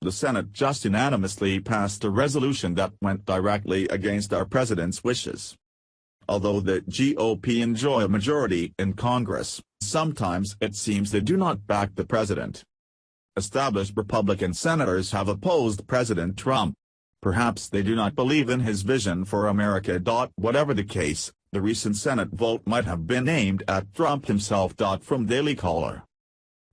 The Senate just unanimously passed a resolution that went directly against our president's wishes. Although the GOP enjoy a majority in Congress, sometimes it seems they do not back the president. Established Republican senators have opposed President Trump. Perhaps they do not believe in his vision for America. Whatever the case, the recent Senate vote might have been aimed at Trump himself. From Daily Caller.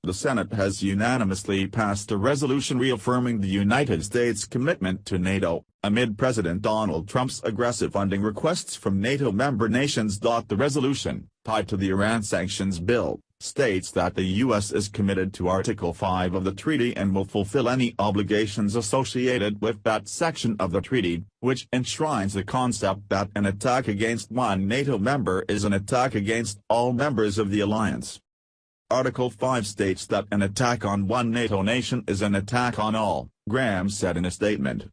The Senate has unanimously passed a resolution reaffirming the United States' commitment to NATO, amid President Donald Trump's aggressive funding requests from NATO member nations. The resolution, tied to the Iran sanctions bill, states that the U.S. is committed to Article 5 of the treaty and will fulfill any obligations associated with that section of the treaty, which enshrines the concept that an attack against one NATO member is an attack against all members of the alliance. Article 5 states that an attack on one NATO nation is an attack on all, Graham said in a statement.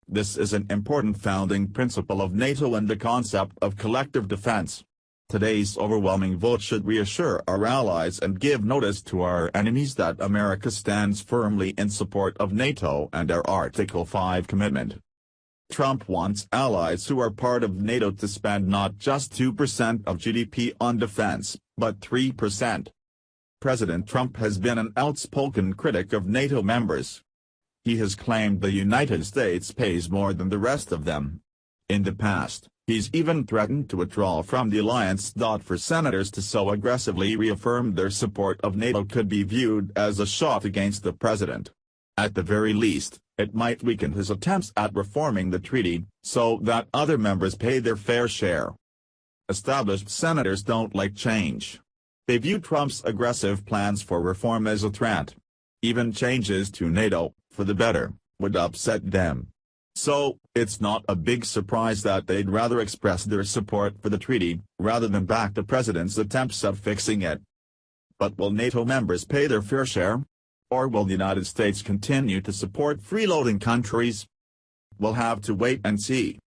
This is an important founding principle of NATO and the concept of collective defense. Today's overwhelming vote should reassure our allies and give notice to our enemies that America stands firmly in support of NATO and our Article 5 commitment. Trump wants allies who are part of NATO to spend not just 2% of GDP on defense, but 3%. President Trump has been an outspoken critic of NATO members. He has claimed the United States pays more than the rest of them. In the past, he's even threatened to withdraw from the alliance. For senators to so aggressively reaffirm their support of NATO could be viewed as a shot against the president. At the very least, it might weaken his attempts at reforming the treaty, so that other members pay their fair share. Established senators don't like change. They view Trump's aggressive plans for reform as a threat. Even changes to NATO, for the better, would upset them. So, it's not a big surprise that they'd rather express their support for the treaty, rather than back the president's attempts at fixing it. But will NATO members pay their fair share? Or will the United States continue to support freeloading countries? We'll have to wait and see.